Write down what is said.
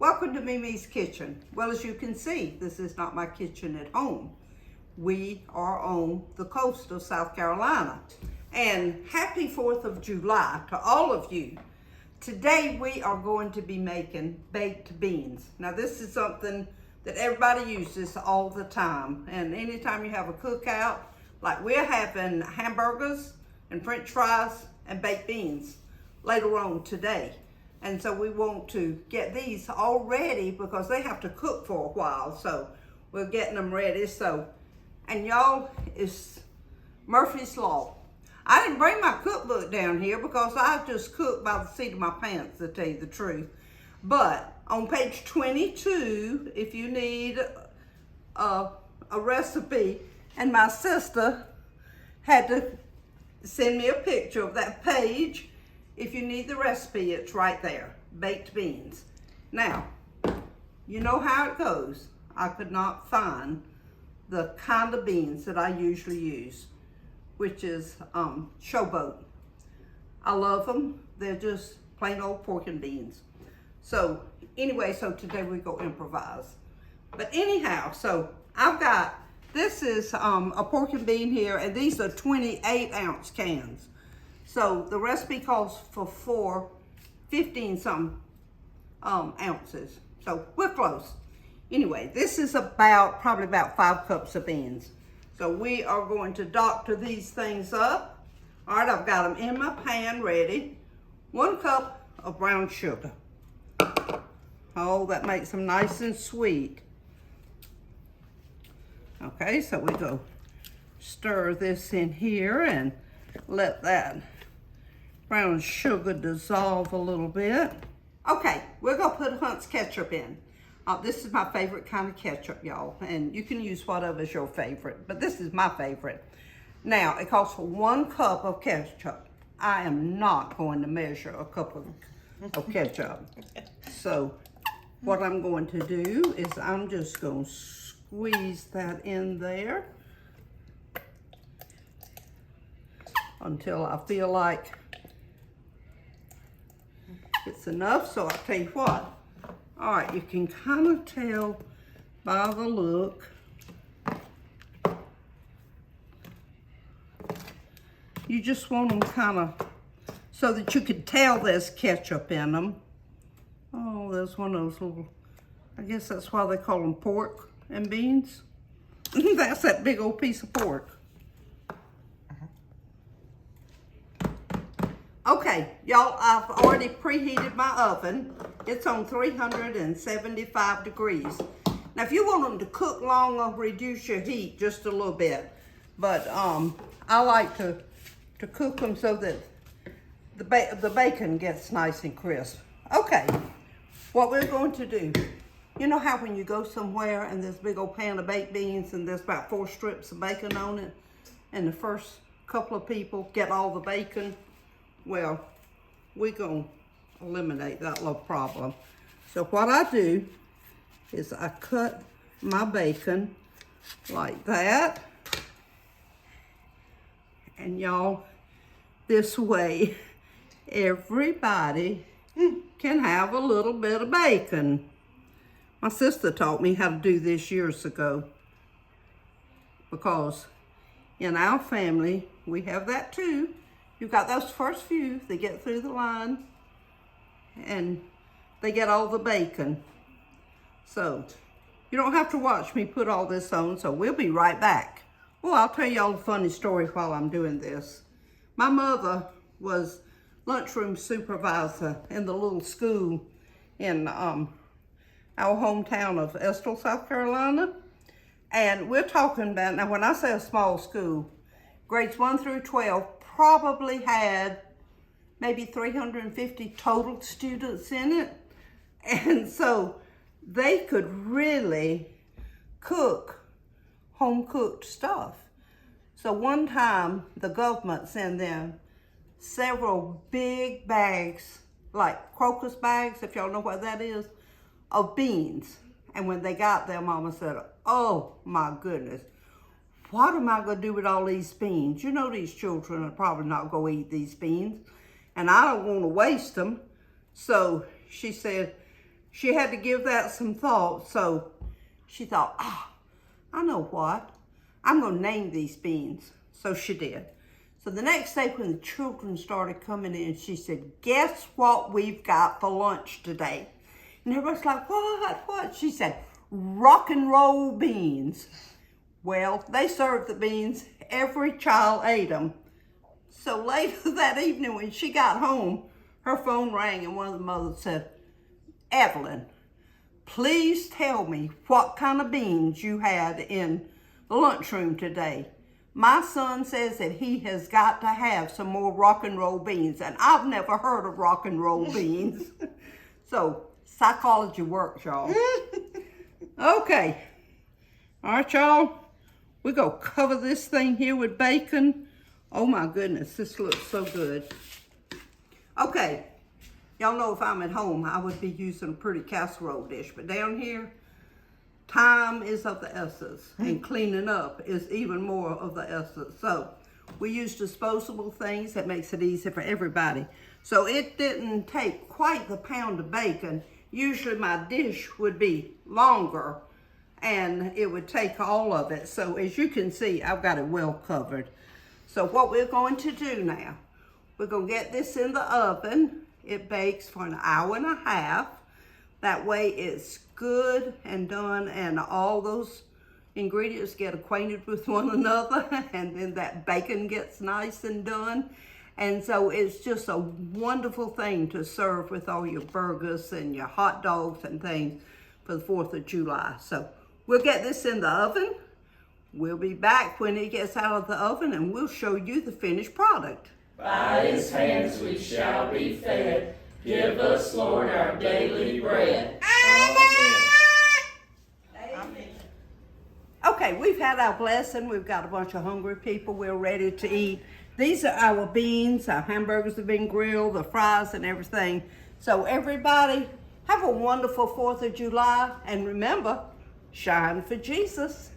Welcome to MeMe's kitchen. Well, as you can see, this is not my kitchen at home. We are on the coast of South Carolina. And happy 4th of July to all of you. Today we are going to be making baked beans. Now this is something that everybody uses all the time. And anytime you have a cookout, like we're having hamburgers and french fries and baked beans later on today. And so we want to get these all ready because they have to cook for a while. So we're getting them ready. So, and y'all, it's Murphy's Law. I didn't bring my cookbook down here because I just cook by the seat of my pants, to tell you the truth. But on page 22, if you need a recipe, and my sister had to send me a picture of that page. If you need the recipe, it's right there, baked beans. Now, you know how it goes. I could not find the kind of beans that I usually use, which is showboat. I love them. They're just plain old pork and beans. So anyway, so today we go improvise. But anyhow, so I've got, this is a pork and bean here, and these are 28-ounce cans. So the recipe calls for 15-something ounces. So we're close. Anyway, this is probably about 5 cups of beans. So we are going to doctor these things up. All right, I've got them in my pan ready. 1 cup of brown sugar. Oh, that makes them nice and sweet. Okay, so we go stir this in here and let that brown sugar dissolve a little bit. Okay, we're gonna put Hunt's ketchup in. This is my favorite kind of ketchup, y'all, and you can use whatever's your favorite, but this is my favorite. Now, it calls for 1 cup of ketchup. I am not going to measure a cup of ketchup. So what I'm going to do is I'm just going to squeeze that in there until I feel like it's enough. So I'll tell you what. All right, you can kind of tell by the look. You just want them kind of so that you can tell there's ketchup in them. Oh, there's one of those little, I guess that's why they call them pork and beans. That's that big old piece of pork. Okay, y'all, I've already preheated my oven. It's on 375 degrees. Now, if you want them to cook longer, reduce your heat just a little bit. But I like to cook them so that the bacon gets nice and crisp. Okay, what we're going to do, you know how when you go somewhere and there's a big old pan of baked beans and there's about 4 strips of bacon on it, and the first couple of people get all the bacon? Well, we're going to eliminate that little problem. So what I do is I cut my bacon like that. And y'all, this way, everybody can have a little bit of bacon. My sister taught me how to do this years ago because in our family, we have that too. You've got those first few, they get through the line and they get all the bacon. So you don't have to watch me put all this on, so we'll be right back. Well, I'll tell y'all a funny story while I'm doing this. My mother was lunchroom supervisor in the little school in our hometown of Estill, South Carolina. And we're talking about, now when I say a small school, grades 1 through 12 probably had maybe 350 total students in it. And so they could really cook home-cooked stuff. So one time the government sent them several big bags, like crocus bags, if y'all know what that is, of beans. And when they got there, Mama said, oh my goodness, what am I going to do with all these beans? You know these children are probably not going to eat these beans, and I don't want to waste them. So she said she had to give that some thought. So she thought, I know what, I'm gonna name these beans. So she did. So the next day when the children started coming in, she said, guess what we've got for lunch today? And everybody's like, what? She said, rock and roll beans. Well, they served the beans. Every child ate them. So later that evening when she got home, her phone rang and one of the mothers said, Evelyn, please tell me what kind of beans you had in the lunchroom today. My son says that he has got to have some more rock and roll beans, and I've never heard of rock and roll beans. So, psychology works, y'all. Okay. All right, y'all. We're going to cover this thing here with bacon. Oh, my goodness. This looks so good. Okay. Y'all know if I'm at home, I would be using a pretty casserole dish. But down here, time is of the essence, and cleaning up is even more of the essence. So we use disposable things. That makes it easy for everybody. So it didn't take quite the pound of bacon. Usually my dish would be longer and it would take all of it. So as you can see, I've got it well covered. So what we're going to do now, we're going to get this in the oven. It bakes for an hour and a half. That way it's good and done, and all those ingredients get acquainted with one another, and then that bacon gets nice and done. And so it's just a wonderful thing to serve with all your burgers and your hot dogs and things for the 4th of July. So we'll get this in the oven. We'll be back when it gets out of the oven, and we'll show you the finished product. By his hands we shall be fed. Give us, Lord, our daily bread. Amen. Okay, we've had our blessing. We've got a bunch of hungry people. We're ready to eat. These are our beans. Our hamburgers have been grilled, the fries and everything. So everybody, have a wonderful 4th of July. And remember, shine for Jesus.